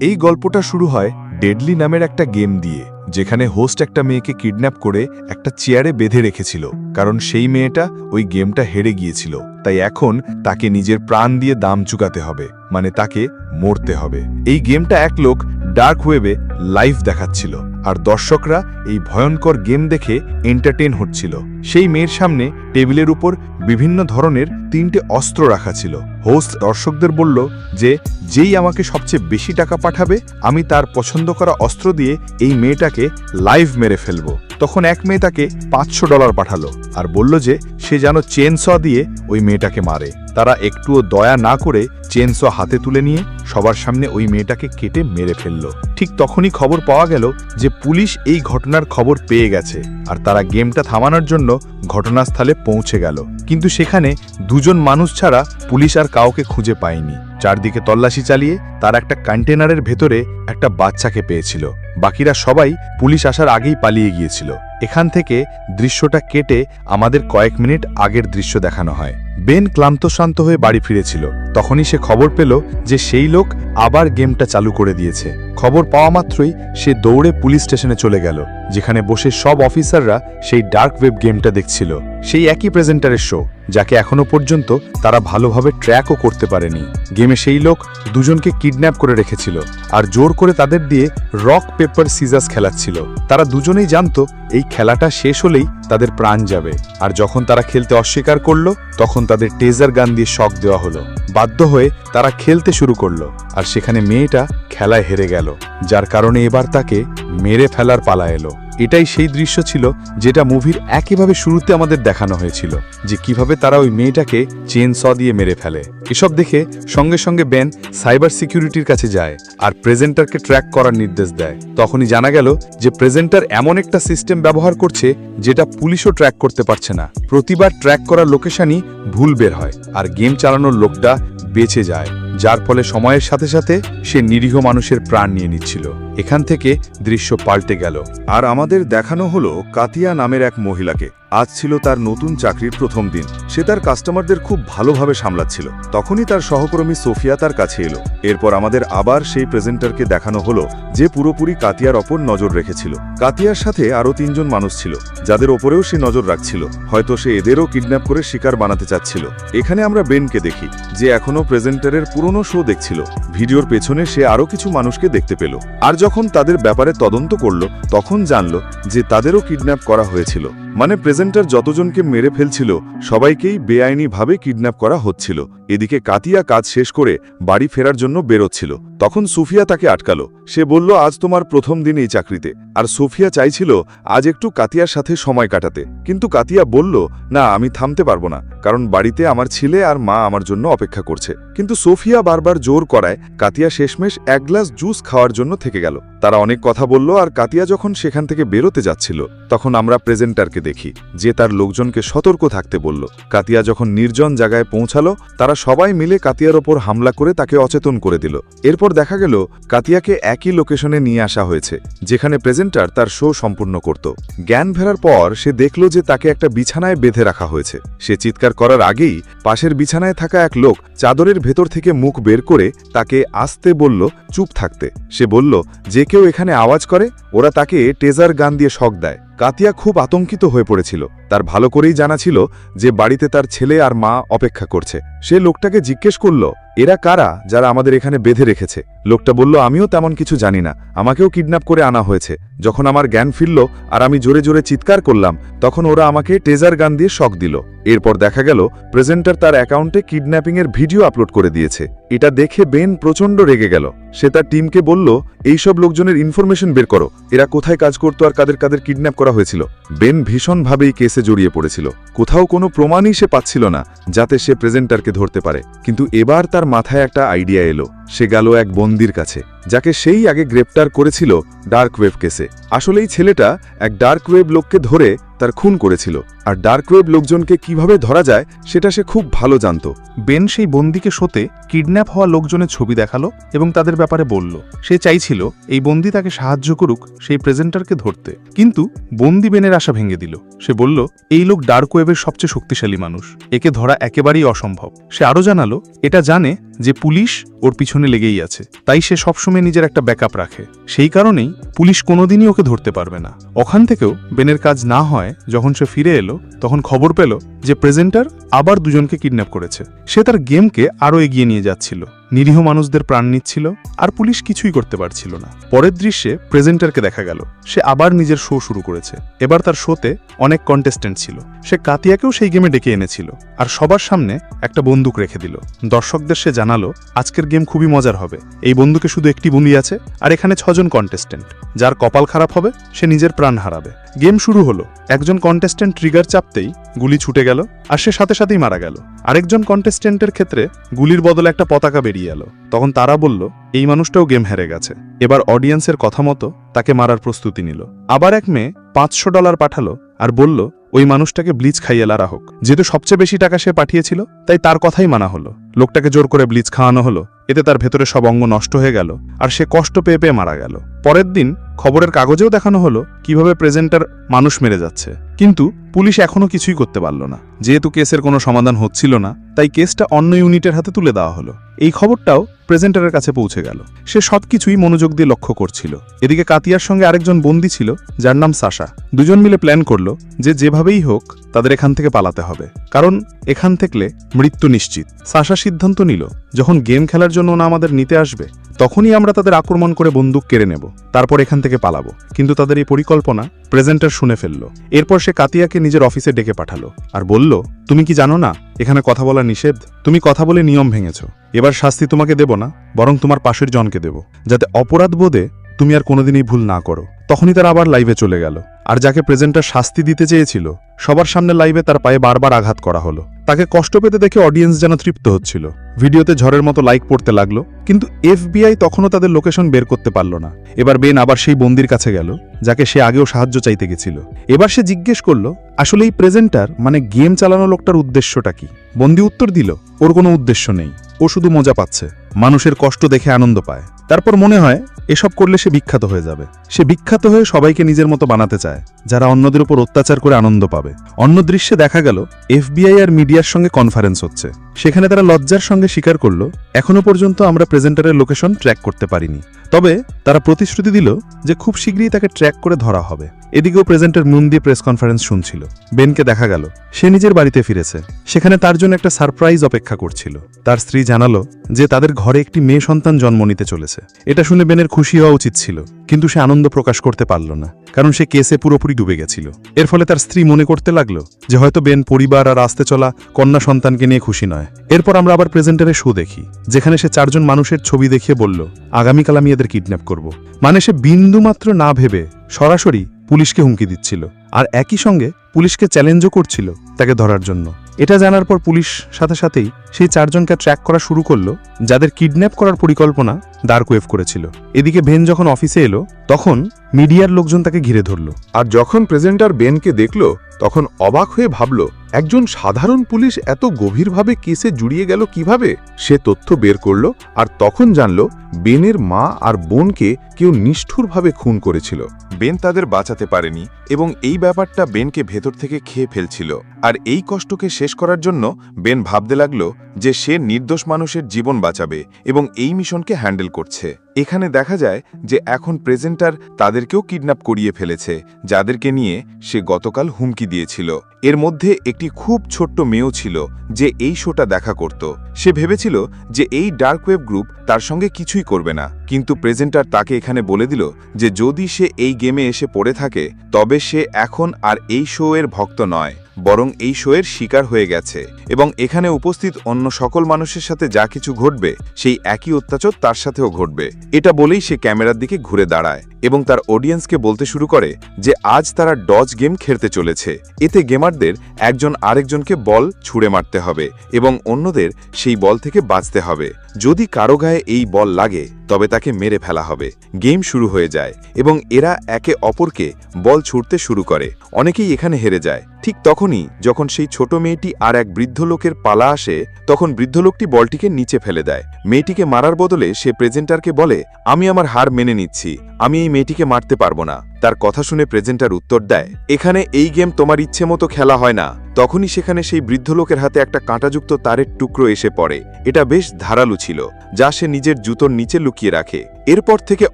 এই গল্পটা শুরু হয় ডেডলি নামের একটা গেম দিয়ে, যেখানে হোস্ট একটা মেয়েকে কিডন্যাপ করে একটা চেয়ারে বেঁধে রেখেছিল, কারণ সেই মেয়েটা ওই গেমটা হেরে গিয়েছিল। তাই এখন তাকে নিজের প্রাণ দিয়ে দাম চুকাতে হবে, মানে তাকে মরতে হবে। এই গেমটা এক লোক ডার্ক ওয়েবে লাইভ দেখাচ্ছিল, আর দর্শকরা এই ভয়ঙ্কর গেম দেখে এন্টারটেন হচ্ছিল। সেই মেয়ের সামনে টেবিলের উপর বিভিন্ন ধরনের 3টে অস্ত্র রাখা ছিল। হোস্ট দর্শকদের বলল যে যেই আমাকে সবচেয়ে বেশি টাকা পাঠাবে, আমি তার পছন্দ করা অস্ত্র দিয়ে এই মেয়েটাকে লাইভ মেরে ফেলবো। তখন এক মেয়ে তাকে $500 পাঠালো আর বলল যে সে যেন চেনস দিয়ে ওই মেয়েটাকে মারে। তারা একটুও দয়া না করে চেনস হাতে তুলে নিয়ে সবার সামনে ওই মেয়েটাকে কেটে মেরে ফেলল। ঠিক তখনই খবর পাওয়া গেল যে পুলিশ এই ঘটনার খবর পেয়ে গেছে, আর তারা গেমটা থামানোর জন্য ঘটনাস্থলে পৌঁছে গেল। কিন্তু সেখানে 2জন মানুষ ছাড়া পুলিশ আর কাউকে খুঁজে পায়নি। চারদিকে তল্লাশি চালিয়ে তারা একটা কন্টেনারের ভেতরে একটা বাচ্চাকে পেয়েছিল। বাকিরা সবাই পুলিশ আসার আগেই পালিয়ে গিয়েছিল। এখান থেকে দৃশ্যটা কেটে আমাদের কয়েক মিনিট আগের দৃশ্য দেখানো হয়। বেন ক্লান্তশ্রান্ত হয়ে বাড়ি ফিরেছিল। তখনই সে খবর পেল যে সেই লোক আবার গেমটা চালু করে দিয়েছে। খবর পাওয়া মাত্রই সে দৌড়ে পুলিশ স্টেশনে চলে গেল, যেখানে বসে সব অফিসাররা সেই ডার্ক ওয়েব গেমটা দেখছিল। সেই একই প্রেজেন্টারের শো, যাকে এখনো পর্যন্ত তারা ভালোভাবে ট্র্যাকও করতে পারেনি। গেমে সেই লোক 2জনকে কিডন্যাপ করে রেখেছিল আর জোর করে তাদের দিয়ে রক পেপার সিজার্স খেলাচ্ছিল। তারা 2জনেই জানতো এই খেলাটা শেষ হলেই তাদের প্রাণ যাবে, আর যখন তারা খেলতে অস্বীকার করলো তখন তাদের টেজার গান দিয়ে শক দেওয়া হলো। বাধ্য হয়ে তারা খেলতে শুরু করলো, আর সেখানে মেয়েটা খেলায় হেরে গেল, যার কারণে এবার তাকে মেরে ফেলার পালা এলো। এটাই সেই দৃশ্য ছিল যেটা মুভির একইভাবে শুরুতে আমাদের দেখানো হয়েছিল, যে কিভাবে তারা ওই মেয়েটাকে চেনস দিয়ে মেরে ফেলে। এসব দেখে সঙ্গে সঙ্গে বেন সাইবার সিকিউরিটির কাছে যায় আর প্রেজেন্টারকে ট্র্যাক করার নির্দেশ দেয়। তখনই জানা গেল যে প্রেজেন্টার এমন একটা সিস্টেম ব্যবহার করছে যেটা পুলিশও ট্র্যাক করতে পারছে না। প্রতিবার ট্র্যাক করার লোকেশনই ভুল বের হয়, আর গেম চালানোর লোকটা বেঁচে যায়, যার ফলে সময়ের সাথে সাথে সে নিরীহ মানুষের প্রাণ নিয়ে নিচ্ছিল। এখান থেকে দৃশ্য পাল্টে গেল, আর আমাদের দেখানো হলো কাতিয়া নামের এক মহিলাকে। আজ ছিল তার নতুন চাকরির প্রথম দিন। সে তার কাস্টমারদের খুব ভালোভাবে সামলাচ্ছিল। তখনই তার সহকর্মী সোফিয়া তার কাছে এলো। এরপর আমাদের আবার সেই প্রেজেন্টারকে দেখানো হলো যে পুরোপুরি কাতিয়ার ওপর নজর রেখেছিল। কাতিয়ার সাথে আরও 3জন মানুষ ছিল, যাদের ওপরেও সে নজর রাখছিল। হয়তো সে এদেরও কিডন্যাপ করে শিকার বানাতে চাচ্ছিল। এখানে আমরা বেনকে দেখি, যে এখনো প্রেজেন্টারের পুরনো শো দেখছিল। ভিডিওর পেছনে সে আরও কিছু মানুষকে দেখতে পেল, আর যখন তাদের ব্যাপারে তদন্ত করল তখন জানল যে তাদেরও কিডন্যাপ করা হয়েছিল। মানে প্রেজেন্টার যতজনকে মেরে ফেলছিল সবাইকেই বেআইনিভাবে কিডন্যাপ করা হচ্ছিল। এদিকে কাতিয়া কাজ শেষ করে বাড়ি ফেরার জন্য বেরোচ্ছিল। তখন সোফিয়া তাকে আটকালো। সে বলল, আজ তোমার প্রথম দিন এই চাকরিতে। আর সোফিয়া চাইছিল আজ একটু কাতিয়ার সাথে সময় কাটাতে, কিন্তু কাতিয়া বলল, না, আমি থামতে পারবো না, কারণ বাড়িতে আমার ছেলে আর মা আমার জন্য অপেক্ষা করছে। কিন্তু সোফিয়া বারবার জোর করায় কাতিয়া শেষমেশ 1 গ্লাস জুস খাওয়ার জন্য থেকে গেল। তারা অনেক কথা বলল, আর কাতিয়া যখন সেখান থেকে বেরোতে যাচ্ছিল তখন আমরা প্রেজেন্টারকে দেখি, যে তার লোকজনকে সতর্ক থাকতে বলল। কাতিয়া যখন নির্জন জায়গায় পৌঁছালো, তারা সবাই মিলে কাতিয়ার ওপর হামলা করে তাকে অচেতন করে দিল। এরপর দেখা গেল কাতিয়াকে একই লোকেশনে নিয়ে আসা হয়েছে, যেখানে প্রেজেন্টার তার শো সম্পূর্ণ করত। জ্ঞান ফেরার পর সে দেখল যে তাকে একটা বিছানায় বেঁধে রাখা হয়েছে। সে চিৎকার করার আগেই পাশের বিছানায় থাকা এক লোক চাদরের ভেতর থেকে মুখ বের করে তাকে আসতে বলল চুপ থাকতে। সে বলল, যে কেউ এখানে আওয়াজ করে ওরা তাকে টেজার গান দিয়ে শক দেয়। কাতিয়া খুব আতঙ্কিত হয়ে পড়েছিল। তার ভালো করেই জানা ছিল যে বাড়িতে তার ছেলে আর মা অপেক্ষা করছে। সে লোকটাকে জিজ্ঞেস করল, এরা কারা যারা আমাদের এখানে বেঁধে রেখেছে? লোকটা বলল, আমিও তেমন কিছু জানি না, আমাকেও কিডন্যাপ করে আনা হয়েছে। যখন আমার জ্ঞান ফিরল আর আমি জোরে জোরে চিৎকার করলাম, তখন ওরা আমাকে টেজার গান দিয়ে শক দিল। এরপর দেখা গেল প্রেজেন্টার তার অ্যাকাউন্টে কিডন্যাপিংয়ের ভিডিও আপলোড করে দিয়েছে। এটা দেখে বেন প্রচণ্ড রেগে গেল। সে তার টিমকে বলল, এইসব লোকজনের ইনফরমেশন বের করো, এরা কোথায় কাজ করতো আর কাদের কাদের কিডন্যাপ করা হয়েছিল। বেন ভীষণভাবেই কেসে জড়িয়ে পড়েছিল। কোথাও কোনো প্রমাণই সে পাচ্ছিল না যাতে সে প্রেজেন্টারকে ধরতে পারে। কিন্তু এবার তার মাথায় একটা আইডিয়া এলো। সে গেল এক বন্দির কাছে, যাকে সেই আগে গ্রেপ্তার করেছিল ডার্ক ওয়েব কেসে। আসলে এই ছেলেটা এক ডার্ক ওয়েব লোককে ধরে তার খুন করেছিল, আর ডার্ক ওয়েব লোকজনকে কিভাবে ধরা যায় সেটা সে খুব ভালো জানত। বেন সেই বন্দিকে শোতে কিডন্যাপ হওয়া লোকজনের ছবি দেখালো এবং তাদের ব্যাপারে বলল। সে চাইছিল এই বন্দি তাকে সাহায্য করুক সেই প্রেজেন্টারকে ধরতে, কিন্তু বন্দি বেনের আশা ভেঙে দিল। সে বলল, এই লোক ডার্ক ওয়েবের সবচেয়ে শক্তিশালী মানুষ, একে ধরা একেবারেই অসম্ভব। সে আরও জানালো এটা জানে যে পুলিশ ওর পিছনে লেগেই আছে, তাই সে সবসময় নিজের একটা ব্যাকআপ রাখে। সেই কারণেই পুলিশ কোনোদিনই ওকে ধরতে পারবে না। ওখান থেকেও বেনের কাজ না হয় যখন সে ফিরে এলো, তখন খবর পেল যে প্রেজেন্টার আবার দুজনকে কিডন্যাপ করেছে। সে তার গেমকে আরও এগিয়ে নিয়ে যাচ্ছিল, নিরীহ মানুষদের প্রাণ নিচ্ছিল, আর পুলিশ কিছুই করতে পারছিল না। পরের দৃশ্যে প্রেজেন্টারকে দেখা গেল, সে আবার নিজের শো শুরু করেছে। এবার তার শোতে অনেক কন্টেস্টেন্ট ছিল। সে কাতিয়াকেও সেই গেমে ডেকে এনেছিল, আর সবার সামনে একটা বন্দুক রেখে দিল। দর্শকদের সে জানালো, আজকের গেম খুবই মজার হবে। এই বন্দুকে শুধু একটি গুলি আছে, আর এখানে 6 জন কন্টেস্টেন্ট। যার কপাল খারাপ হবে সে নিজের প্রাণ হারাবে। গেম শুরু হলো। একজন কন্টেস্টেন্ট ট্রিগার চাপতেই গুলি ছুটে গেল, আর সে সাথে সাথেই মারা গেল। আরেকজন কন্টেস্টেন্টের ক্ষেত্রে গুলির বদলে একটা পতাকা বেরিয়ে এলো। তখন তারা বলল, এই মানুষটাও গেম হেরে গেছে। এবার অডিয়েন্সের কথা মতো তাকে মারার প্রস্তুতি নিল। আবার এক মেয়ে $500 পাঠালো আর বলল ওই মানুষটাকে ব্লিচ খাইয়ে লারা হোক। যেহেতু সবচেয়ে বেশি টাকা সে পাঠিয়েছিল, তাই তার কথাই মানা হলো। লোকটাকে জোর করে ব্লিচ খাওয়ানো হলো। এতে তার ভেতরে সব অঙ্গ নষ্ট হয়ে গেল, আর সে কষ্ট পেয়ে পেয়ে মারা গেল। পরের দিন খবরের কাগজেও দেখানো হলো কিভাবে প্রেজেন্টার মানুষ মেরে যাচ্ছে, কিন্তু পুলিশ এখনো কিছুই করতে পারল না। যেহেতু কেসের কোনো সমাধান হচ্ছিল না, তাই কেসটা অন্য ইউনিটের হাতে তুলে দেওয়া হলো। এই খবরটাও প্রেজেন্টারের কাছে পৌঁছে গেল। সে সবকিছুই মনোযোগ দিয়ে লক্ষ্য করছিল। এদিকে কাতিয়ার সঙ্গে আরেকজন বন্দী ছিল, যার নাম সাশা। দুজন মিলে প্ল্যান করলো যে যেভাবেই হোক তাদের এখান থেকে পালাতে হবে, কারণ এখান থেকে মৃত্যু নিশ্চিত। সাশা সিদ্ধান্ত নিল, যখন গেম খেলার জন্য না আমাদের নিতে আসবে, তখনই আমরা তাদের আক্রমণ করে বন্দুক কেড়ে নেব, তারপর এখান থেকে পালাবো। কিন্তু তাদের এই পরিকল্পনা প্রেজেন্টার শুনে ফেলল। এরপর সে কাতিয়াকে নিজের অফিসে ডেকে পাঠালো আর বলল, তুমি কি জানো না এখানে কথা বলা নিষেধ? তুমি কথা বলে নিয়ম ভেঙেছ। এবার শাস্তি তোমাকে দেব না, বরং তোমার পাশের জনকে দেব, যাতে অপরাধ বোধে তুমি আর কোনোদিনই ভুল না করো। তখনই তারা আবার লাইভে চলে গেল, আর যাকে প্রেজেন্টার শাস্তি দিতে চেয়েছিল সবার সামনে লাইভে তার পায়ে বারবার আঘাত করা হলো। তাকে কষ্ট পেতে দেখে অডিয়েন্স যেন তৃপ্ত হচ্ছিল। ভিডিওতে ঝড়ের মতো লাইক পড়তে লাগলো, কিন্তু FBI তখনও তাদের লোকেশন বের করতে পারল না। এবার বেন আবার সেই বন্দির কাছে গেল, যাকে সে আগেও সাহায্য চাইতে গেছিল। এবার সে জিজ্ঞেস করলো, আসলে এই প্রেজেন্টার মানে গেম চালানো লোকটার উদ্দেশ্যটা কি? বন্দি উত্তর দিল, ওর কোনো উদ্দেশ্য নেই, ও শুধু মজা পাচ্ছে, মানুষের কষ্ট দেখে আনন্দ পায়। তারপর মনে হয় এসব করলে সে বিখ্যাত হয়ে যাবে। সে বিখ্যাত হয়ে সবাইকে নিজের মতো বানাতে চায়, যারা অন্যদের উপর অত্যাচার করে আনন্দ পাবে। অন্য দৃশ্যে দেখা গেল FBI আর মিডিয়ার সঙ্গে কনফারেন্স হচ্ছে। সেখানে তারা লজ্জার সঙ্গে স্বীকার করলো, এখনো পর্যন্ত আমরা প্রেজেন্টারের লোকেশন ট্র্যাক করতে পারিনি। তবে তারা প্রতিশ্রুতি দিল যে খুব শীঘ্রই তাকে ট্র্যাক করে ধরা হবে। এদিকেও প্রেজেন্টার মন দিয়ে প্রেস কনফারেন্স শুনছিল। বেনকে দেখা গেল সে নিজের বাড়িতে ফিরেছে। সেখানে তার জন্য একটা সারপ্রাইজ অপেক্ষা করছিল। তার স্ত্রী জানালো যে তাদের ঘরে একটি মেয়ে সন্তান জন্ম নিতে চলেছে। এটা শুনে বেনের খুশি হওয়া উচিত ছিল, কিন্তু সে আনন্দ প্রকাশ করতে পারল না, কারণ সে কেসে পুরোপুরি ডুবে গেছিল। এর ফলে তার স্ত্রী মনে করতে লাগলো যে হয়তো বেন পরিবার আর আসতে চলা কন্যা সন্তানকে নিয়ে খুশি নয়। এরপর আমরা আবার প্রেজেন্টারের শো দেখি, যেখানে সে 4 জন মানুষের ছবি দেখিয়ে বলল, আগামীকাল আমি এদের কিডন্যাপ করব। মানে সে বিন্দুমাত্র না ভেবে সরাসরি পুলিশকে হুমকি দিচ্ছিল, আর একই সঙ্গে পুলিশকে চ্যালেঞ্জও করছিল তাকে ধরার জন্য। এটা জানার পর পুলিশ সাথে সাথেই সেই 4 জনকে ট্র্যাক করা শুরু করলো, যাদের কিডন্যাপ করার পরিকল্পনা ডার্ক ওয়েব করেছিল। এদিকে বেন যখন অফিসে এলো, তখন মিডিয়ার লোকজন তাকে ঘিরে ধরল। আর যখন প্রেজেন্টার বেনকে দেখল, তখন অবাক হয়ে ভাবল, একজন সাধারণ পুলিশ এত গভীরভাবে কেসে জড়িয়ে গেল কিভাবে? সে তথ্য বের করল, আর তখন জানল বেনের মা আর বোনকে কেউ নিষ্ঠুরভাবে খুন করেছিল। বেন তাদের বাঁচাতে পারেনি, এবং এই ব্যাপারটা বেনকে ভেতর থেকে খেয়ে ফেলছিল। আর এই কষ্টকে শেষ করার জন্য বেন ভাবতে লাগল যে সে নির্দোষ মানুষের জীবন বাঁচাবে, এবং এই মিশনকে হ্যান্ডেল করছে। এখানে দেখা যায় যে এখন প্রেজেন্টার তাদেরকেও কিডন্যাপ করিয়ে ফেলেছে, যাদেরকে নিয়ে সে গতকাল হুমকি দিয়েছিল। এর মধ্যে একটি খুব ছোট্ট মেয়েও ছিল, যে এই শোটা দেখা করত। সে ভেবেছিল যে এই ডার্ক ওয়েব গ্রুপ তার সঙ্গে কিছুই করবে না, কিন্তু প্রেজেন্টার তাকে এখানে বলে দিল যে যদি সে এই গেমে এসে পড়ে থাকে, তবে সে এখন আর এই শো এর ভক্ত নয়, বরং এই শো এর শিকার হয়ে গেছে, এবং এখানে উপস্থিত অন্য সকল মানুষের সাথে যা কিছু ঘটবে সেই একই অত্যাচার তার সাথেও ঘটবে। এটা বলেই সে ক্যামেরার দিকে ঘুরে দাঁড়ায় এবং তার অডিয়েন্সকে বলতে শুরু করে যে আজ তারা ডজ গেম খেলতে চলেছে। এতে গেমারদের একজন আরেকজনকে বল ছুঁড়ে মারতে হবে এবং অন্যদের সেই বল থেকে বাঁচতে হবে। যদি কারো গায়ে এই বল লাগে, তবে তাকে মেরে ফেলা হবে। গেম শুরু হয়ে যায় এবং এরা একে অপরকে বল ছুঁড়তে শুরু করে। অনেকেই এখানে হেরে যায়। ঠিক তখনই যখন সেই ছোট মেয়েটি আর এক বৃদ্ধ লোকের পালা আসে, তখন বৃদ্ধ লোকটি বলটিকে নিচে ফেলে দেয়। মেয়েটিকে মারার বদলে সে প্রেজেন্টারকে বলে, আমি আমার হার মেনে নিচ্ছি, আমি এই মেয়েটিকে মারতে পারবো না। তার কথা শুনে প্রেজেন্টার উত্তর দেয়, এখানে এই গেম তোমার ইচ্ছে মতো খেলা হয় না। তখনই সেখানে সেই বৃদ্ধ লোকের হাতে একটা কাঁটাযুক্ত তারের টুকরো এসে পড়ে। এটা বেশ ধারালো ছিল, যা সে নিজের জুতোর নিচে লুকিয়ে রাখে। এরপর থেকে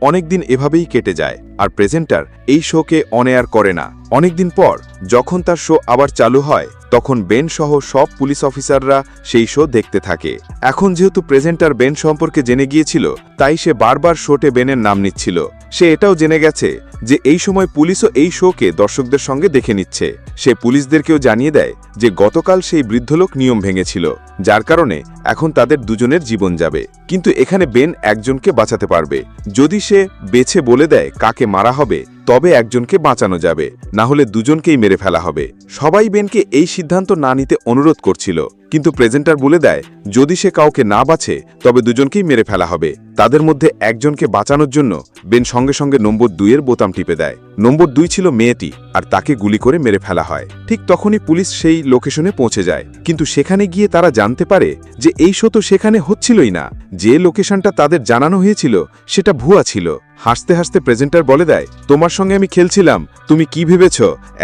অনেকদিন এভাবেই কেটে যায়, আর প্রেজেন্টার এই শোকে অন এয়ার করে না। অনেকদিন পর যখন তার শো আবার চালু হয়, তখন বেন সহ সব পুলিশ অফিসাররা সেই শো দেখতে থাকে। এখন যেহেতু প্রেজেন্টার বেন সম্পর্কে জেনে গিয়েছিল, তাই সে বারবার শোটে বেনের নাম নিচ্ছিল। সে এটাও জেনে গেছে যে এই সময় পুলিশও এই শোকে দর্শকদের সঙ্গে দেখে নিচ্ছে। সে পুলিশদেরকেও জানিয়ে দেয় যে গতকাল সেই বৃদ্ধ লোক নিয়ম ভেঙেছিল, যার কারণে এখন তাদের দুজনের জীবন যাবে। কিন্তু এখানে বেন একজনকে বাঁচাতে পারবে। যদি সে বেছে বলে দেয় কাকে মারা হবে, তবে একজনকে বাঁচানো যাবে, না হলে দুজনকেই মেরে ফেলা হবে। সবাই বেনকে এই সিদ্ধান্ত না নিতে অনুরোধ করছিল, কিন্তু প্রেজেন্টার বলে দেয় যদি সে কাউকে না বাঁচে তবে দুজনকেই মেরে ফেলা হবে। তাদের মধ্যে একজনকে বাঁচানোর জন্য বেন সঙ্গে সঙ্গে নম্বর 2-এর বোতাম টিপে দেয়। নম্বর 2 ছিল মেয়েটি, আর তাকে গুলি করে মেরে ফেলা হয়। ঠিক তখনই পুলিশ সেই লোকেশনে পৌঁছে যায়, কিন্তু সেখানে গিয়ে তারা জানতে পারে যে এই শো তো সেখানে হচ্ছিলই না। যে লোকেশনটা তাদের জানানো হয়েছিল সেটা ভুয়া ছিল। হাসতে হাসতে প্রেজেন্টার বলে দেয়, তোমার সঙ্গে আমি খেলছিলাম, তুমি কি ভেবেছ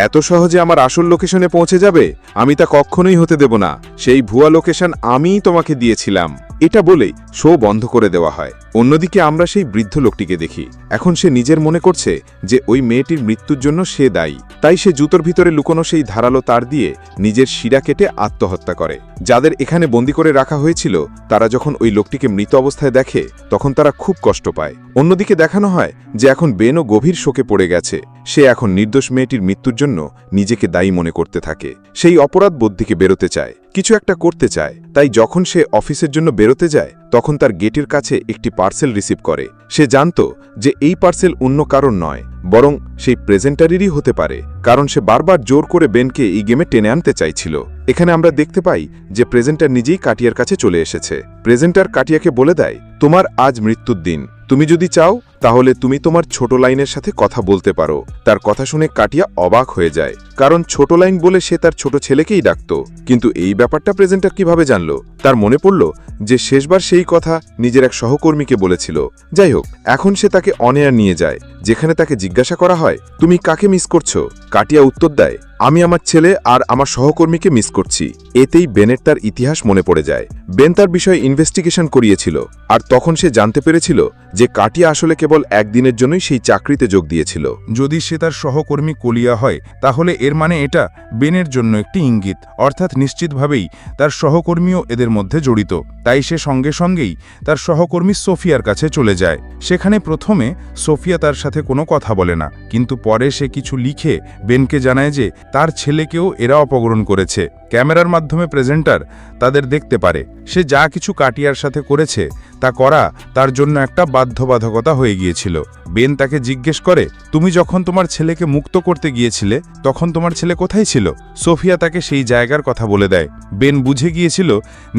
এত সহজে আমার আসল লোকেশনে পৌঁছে যাবে? আমি তা কখনোই হতে দেব না। সেই ভুয়া লোকেশন আমিই তোমাকে দিয়েছিলাম। এটা বলেই শো বন্ধ করে দেওয়া হয়। অন্যদিকে আমরা সেই বৃদ্ধ লোকটিকে দেখি। এখন সে নিজের মনে করছে যে ওই মেয়েটির মৃত্যুর জন্য সে দায়ী। তাই সে জুতোর ভিতরে লুকোনো সেই ধারালো তার দিয়ে নিজের শিরা কেটে আত্মহত্যা করে। যাদের এখানে বন্দি করে রাখা হয়েছিল, তারা যখন ওই লোকটিকে মৃত অবস্থায় দেখে, তখন তারা খুব কষ্ট পায়। অন্যদিকে দেখানো হয় যে এখন বেনও গভীর শোকে পড়ে গেছে। সে এখন নির্দোষ মেয়েটির মৃত্যুর জন্য নিজেকে দায়ী মনে করতে থাকে। সেই অপরাধ বোধ থেকে বেরোতে চায়, কিছু একটা করতে চায়। তাই যখন সে অফিসের জন্য বেরোতে যায়, তখন তার গেটের কাছে একটি পার্সেল রিসিভ করে। সে জানত যে এই পার্সেল অন্য কারণ নয়, বরং সেই প্রেজেন্টারেরই হতে পারে, কারণ সে বারবার জোর করে বেনকে এই গেমে টেনে আনতে চাইছিল। এখানে আমরা দেখতে পাই যে প্রেজেন্টার নিজেই কাটিয়ার কাছে চলে এসেছে। প্রেজেন্টার কাটিয়াকে বলে দেয়, তোমার আজ মৃত্যুর দিন, তুমি যদি চাও তাহলে তুমি তোমার ছোট লাইনের সাথে কথা বলতে পারো। তার কথা শুনে কাটিয়া অবাক হয়ে যায়, কারণ ছোট লাইন বলে সে তার ছোট ছেলেকেই ডাকত। কিন্তু এই ব্যাপারটা প্রেজেন্টার কিভাবে জানল? তার মনে পড়ল যে শেষবার সেই কথা নিজের এক সহকর্মীকে বলেছিল। যাই হোক, এখন সে তাকে অন এয়ার নিয়ে যায়, যেখানে তাকে জিজ্ঞাসা করা হয়, তুমি কাকে মিস করছো? কাটিয়া উত্তর দেয়, আমি আমার ছেলে আর আমার সহকর্মীকে মিস করছি। এতেই বেনের তার ইতিহাস মনে পড়ে যায়। বেন তার বিষয়ে ইনভেস্টিগেশন করিয়েছিল, আর তখন সে জানতে পেরেছিল যে কাটিয়া আসলে কেবল একদিনের জন্যই সেই চাকরিতে যোগ দিয়েছিল। যদি সে তার সহকর্মী কলিয়া হয়, তাহলে এর মানে এটা বেনের জন্য একটি ইঙ্গিত, অর্থাৎ নিশ্চিতভাবেই তার সহকর্মীও এদের মধ্যে জড়িত। তাই সে সঙ্গে সঙ্গেই তার সহকর্মী সোফিয়ার কাছে চলে যায়। সেখানে প্রথমে সোফিয়া তার সাথে কোনো কথা বলে না, কিন্তু পরে সে কিছু লিখে বেনকে জানায় যে তার ছেলেকেও এরা অপহরণ করেছে। ক্যামেরার মাধ্যমে প্রেজেন্টার তাদের দেখতে পারে। সে যা কিছু কাটিয়ার সাথে করেছে তা করা তার জন্য একটা বাধ্যবাধকতা হয়ে গিয়েছিল। বেন তাকে জিজ্ঞেস করে, তুমি যখন তোমার ছেলেকে মুক্ত করতে গিয়েছিলে, তখন তোমার ছেলে কোথায় ছিল? সোফিয়া তাকে সেই জায়গার কথা বলে দেয়। বেন বুঝে গিয়েছিল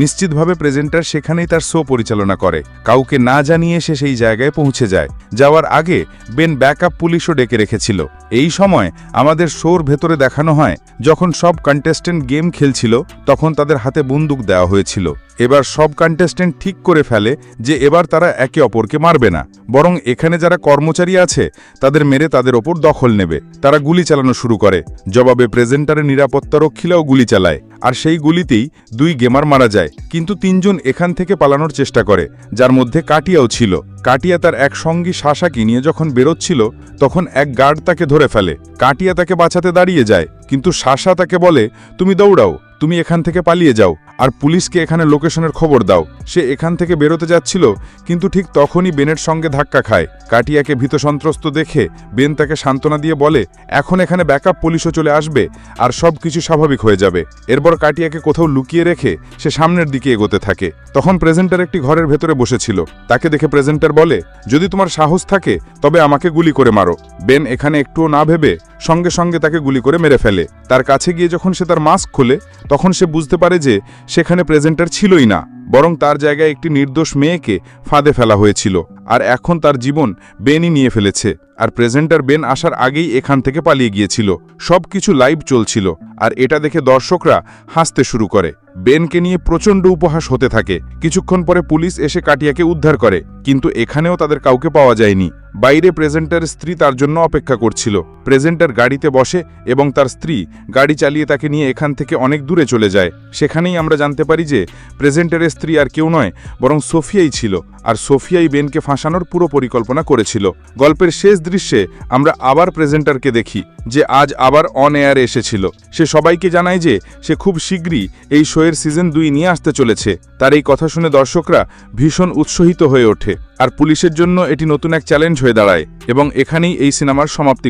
নিশ্চিতভাবে প্রেজেন্টার সেখানেই তার শো পরিচালনা করে। কাউকে না জানিয়ে সে সেই জায়গায় পৌঁছে যায়। যাওয়ার আগে বেন ব্যাকআপ পুলিশও ডেকে রেখেছিল। এই সময় আমাদের শোর ভেতরে দেখানো হয় যখন সব কন্টেস্টেন্ট গেম খেলছিল, তখন তাদের হাতে বন্দুক দেওয়া হয়েছিল। এবার সব কন্টেস্টেন্ট ঠিক করে ফেলে যে এবার তারা একে অপরকে মারবে না, বরং এখানে যারা কর্মচারী আছে তাদের মেরে তাদের ওপর দখল নেবে। তারা গুলি চালানো শুরু করে। জবাবে প্রেজেন্টারের নিরাপত্তারক্ষীরাও গুলি চালায়, আর সেই গুলিতেই 2 গেমার মারা যায়। কিন্তু 3 জন এখান থেকে পালানোর চেষ্টা করে, যার মধ্যে কাটিয়াও ছিল। কাটিয়া তার এক সঙ্গী সাশাকে নিয়ে যখন বেরোচ্ছিল, তখন এক গার্ড তাকে ধরে ফেলে। কাটিয়া তাকে বাঁচাতে দাঁড়িয়ে যায়, কিন্তু সাশা তাকে বলে, তুমি দৌড়াও, তুমি এখান থেকে পালিয়ে যাও, আর পুলিশকে এখানে লোকেশনের খবর দাও। সে এখান থেকে বেরোতে যাচ্ছিল, কিন্তু ঠিক তখনই বেনের সঙ্গে ধাক্কা খায়। কাটিয়াকে ভীত সন্ত্রস্ত দেখে বেন তাকে সান্ত্বনা দিয়ে বলে, এখন এখানে ব্যাকআপ পুলিশও চলে আসবে আর সব কিছু স্বাভাবিক হয়ে যাবে। এরপর কাটিয়াকে কোথাও লুকিয়ে রেখে সে সামনের দিকে এগোতে থাকে। তখন প্রেজেন্টার একটি ঘরের ভেতরে বসেছিল। তাকে দেখে প্রেজেন্টার বলে, যদি তোমার সাহস থাকে তবে আমাকে গুলি করে মারো। বেন এখানে একটুও না ভেবে সঙ্গে সঙ্গে তাকে গুলি করে মেরে ফেলে। তার কাছে গিয়ে যখন সে তার মাস্ক খোলে, তখন সে বুঝতে পারে যে সেখানে প্রেজেন্টার ছিলই না, বরং তার জায়গায় একটি নির্দোষ মেয়েকে ফাঁদে ফেলা হয়েছিল। আর এখন তার জীবন বেনই নিয়ে ফেলেছে। আর প্রেজেন্টার বেন আসার আগেই এখান থেকে পালিয়ে গিয়েছিল। সবকিছু লাইভ চলছিল, আর এটা দেখে দর্শকরা হাসতে শুরু করে। বেনকে নিয়ে প্রচণ্ড উপহাস হতে থাকে। কিছুক্ষণ পরে পুলিশ এসে কাটিয়াকে উদ্ধার করে, কিন্তু এখানেও তাদের কাউকে পাওয়া যায়নি। বাইরে প্রেজেন্টারের স্ত্রী তার জন্য অপেক্ষা করছিল। প্রেজেন্টার গাড়িতে বসে এবং তার স্ত্রী গাড়ি চালিয়ে তাকে নিয়ে এখান থেকে অনেক দূরে চলে যায়। সেখানেই আমরা জানতে পারি যে প্রেজেন্টারের স্ত্রী আর কেউ নয়, বরং সোফিয়াই ছিল, আর সোফিয়াই বেনকে ফাঁসানোর পুরো পরিকল্পনা করেছিল। গল্পের শেষ দৃশ্যে আমরা আবার প্রেজেন্টারকে দেখি, যে আজ আবার অন এয়ারে এসেছিল। সে সবাইকে জানায় যে সে খুব শীঘ্রই এই শোয়ের সিজন 2 নিয়ে আসতে চলেছে। তার এই কথা শুনে দর্শকরা ভীষণ উৎসাহিত হয়ে ওঠে, আর পুলিশের জন্য এটি নতুন এক চ্যালেঞ্জ হয়ে দাঁড়ায়, এবং এখানেই এই সিনেমার সমাপ্তি